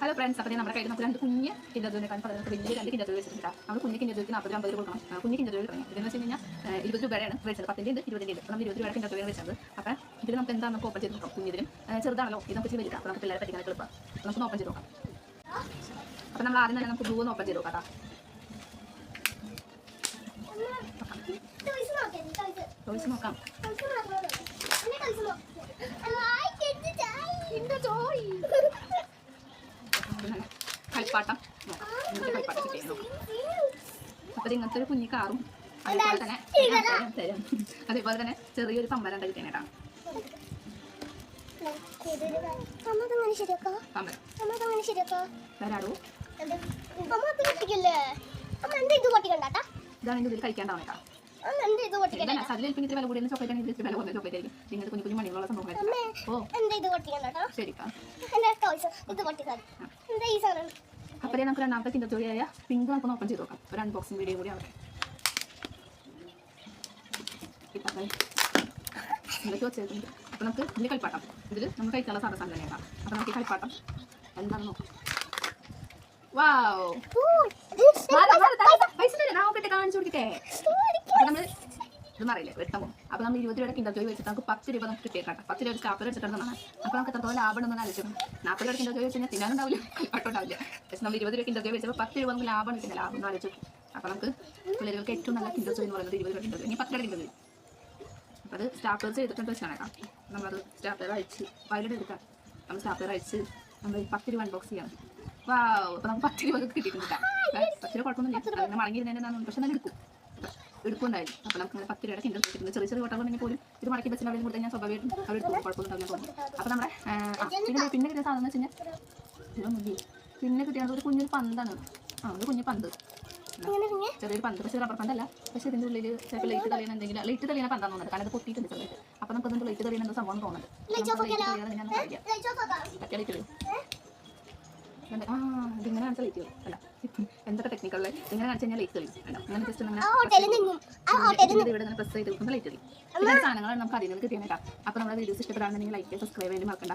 Hello friends, അപ്പോൾ നമ്മുടെ കയ്യിൽ നമുക്ക് രണ്ട് കുഞ്ഞ് കിൻഡർ കാണും. പലർക്ക് വലിയ രണ്ട് കിൻഡർ വെച്ചിട്ടുണ്ട്. നമ്മൾ കുഞ്ഞ് കിൻഡർ 40-50 കൊടുക്കണം. കുഞ്ഞ് കിൻഡർ തുടങ്ങി ഇതെന്ന് വെച്ച് കഴിഞ്ഞാൽ 20 രൂപയാണ് വെച്ചത്. 10 ഉണ്ട്, 20 ഉണ്ട്. നമ്മൾ 20 രൂപയുടെ കിൻഡർ വെച്ചത്. അപ്പോൾ ഇതിൽ നമുക്ക് എന്താ നമുക്ക് ഓപ്പൺ ചെയ്ത് നോക്കാം. കുഞ്ഞിതിലും ചെറുതാണല്ലോ, ഇത് നമുക്ക് വരിക. അപ്പോൾ നമുക്ക് പിള്ളേരെ പഠിക്കാൻ എളുപ്പം. നമുക്ക് ഓപ്പൺ ചെയ്ത് നോക്കാം. അപ്പോൾ നമ്മൾ ആദ്യം തന്നെ നമുക്ക് ബ്ലൂ ഓപ്പൺ ചെയ്ത് നോക്കാം. ടോയ്സ് നോക്കാം. കളിപ്പാട്ടം കളിപ്പാട്ടം കിട്ടിയ നോക്കാം. അപ്പോൾ ഇങ്ങനത്തെ ഒരു കുഞ്ഞി കാറും അതേപോലെ തന്നെ ചെറിയൊരു പമ്പരണ്ട കിട്ടിയേട്ടാ. വരാടോ ഇതാണ് ഇതിൽ കഴിക്കാണ്ടാവണേട്ടാ. അതിലിരിക്കും ഇത്തിരി വില കൂടിയ ചോക്ലേറ്റ് ആണെങ്കിൽ ഇത്തിരി വില കുറഞ്ഞ ചോക്ലേറ്റ് ആയിരിക്കും. നിങ്ങൾ കുഞ്ഞു കുഞ്ഞു മണികളുള്ള സംഭവം. ശരി. അപ്പോഴേ നമുക്ക് രണ്ടാമത്തെ കിൻഡർ ജോയിയായ പിങ്ക് നമുക്ക് ഓപ്പൺ ചെയ്ത് നോക്കാം. ഒരു അൺബോക്സിംഗ് വീഡിയോ കൂടി ആവട്ടെ. ഇതൊക്കെ വെച്ചിട്ടുണ്ട്. അപ്പോൾ നമുക്ക് ഇതിൽ കളിപ്പാട്ടം, ഇതിൽ നമുക്ക് കഴിക്കാനുള്ള സാധനം തന്നെയാണ്. അപ്പോൾ നമുക്ക് ഈ കളിപ്പാട്ടം എന്താണെന്ന് നോക്കാം. കാണിച്ചു കൊടുക്കട്ടെ. അപ്പോൾ നമ്മൾ ഇതൊന്നും അറിയില്ലേ വെട്ടമോ. അപ്പോൾ നമ്മൾ 20 രൂപയുടെ കിൻഡർ ജോയ് വെച്ചിട്ട് നമുക്ക് 10 രൂപ നമുക്ക് കിട്ടിയേക്കാം. 10 രൂപ സ്റ്റാപ്പർ വെച്ചിട്ടാണ് നമ്മൾ. അപ്പോൾ നമുക്ക് എത്രത്തോളം ലാഭം ഉണ്ടെന്ന് ആലോചിക്കണം. 40 രൂപ കിൻഡർ ജോയ് വെച്ച് കഴിഞ്ഞാൽ തിന്നാനുണ്ടാവില്ല, കളിപ്പാട്ടം ഉണ്ടാവില്ല. പക്ഷേ നമ്മൾ 20 രൂപ കിൻഡർ ജോയ് വെച്ചപ്പോൾ 10 രൂപ നമുക്ക് ലാഭം കിട്ടില്ല. ലാഭം എന്ന് ആലോചിച്ചു. അപ്പോൾ നമുക്ക് പിള്ളേർക്ക് ഏറ്റവും നല്ല കിൻഡർ ജോയ് എന്ന് പറയുന്നത് 20 രൂപ കിൻഡർ ജോയ്. ഇനി 10 രൂപ കിൻഡർ ജോയ്. അപ്പോൾ അത് സ്റ്റാപ്ലർ ചെയ്തിട്ടുണ്ട് വെച്ചാണ്. നമ്മളത് സ്റ്റാപ്ലർ അഴിച്ച് വയലറ്റ് എടുക്കാം. നമ്മൾ സ്റ്റാപ്ലർ അഴിച്ച് നമ്മൾ 10 രൂപ അൺബോക്സ് ചെയ്യണം. അപ്പോൾ നമുക്ക് 10 രൂപ കിട്ടിയിട്ടുണ്ട്. 10 രൂപ കുഴപ്പമൊന്നുമില്ല. അതിന് മടങ്ങിയിരുന്നതിൻ്റെ പക്ഷേ നല്ല എടുക്കുന്നുണ്ടായിരുന്നു. അപ്പോൾ നമുക്ക് 10 രൂപയുടെ കിൻഡർ കിട്ടുന്നത്. ചെറിയ ചെറിയ ഓട്ടങ്ങളുണ്ടെങ്കിൽ പോലും ഇത് മടക്കി വെച്ചാൽ അവിടെ കൊടുത്താൽ ഞാൻ സ്വാഭാവികമായിട്ടും അവർ എടുക്കും. കുഴപ്പമൊന്നും തോന്നുന്നു. അപ്പോൾ നമ്മുടെ പിന്നെ കിട്ടിയ സാധനം എന്ന് വെച്ച് കഴിഞ്ഞാൽ പിന്നെ കിട്ടിയത് ഒരു കുഞ്ഞൊരു പന്താണ്. ഒരു കുഞ്ഞു പന്ത്, ചെറിയൊരു പന്ത്. പക്ഷേ റബ്ബർ പന്തല്ല. പക്ഷേ ഇതിൻ്റെ ഉള്ളിൽ ചിലപ്പോൾ ലൈറ്റ് തെളിയുന്ന എന്തെങ്കിലും ലൈറ്റ് തെളിയുന്ന പന്താന്ന് തോന്നുന്നത്. കാരണം അത് പൊട്ടിയിട്ടുണ്ട് ചെറുതായിട്ട്. അപ്പോൾ നമുക്ക് അതിൻ്റെ ലൈറ്റ് തെളിയുന്ന സംഭവം തോന്നുന്നുണ്ട്. ഇതിങ്ങനെ കാണിച്ചാൽ ലൈറ്റ് വരും. അല്ല, എന്തൊക്കെ ടെക്നിക്കുള്ള ഇങ്ങനെ കാണിച്ചു കഴിഞ്ഞാൽ ലൈറ്റ് തെളിയും. അങ്ങനെ ജസ്റ്റ് ഇവിടെ നിന്ന് പ്രസ് ചെയ്ത് കൊടുക്കുമ്പോൾ ലൈറ്റ് തെളിയും. ഇങ്ങനെ സാധനങ്ങളാണ് നമുക്ക് അതിൽ നിന്ന് കിട്ടിയേക്കാം. അപ്പോൾ നമ്മുടെ വീഡിയോസ് ഇഷ്ടപ്പെടാണെന്നുണ്ടെങ്കിൽ ലൈക്ക് സബ്സ്ക്രൈബ് ചെയ്യാൻ മറക്കണ്ട.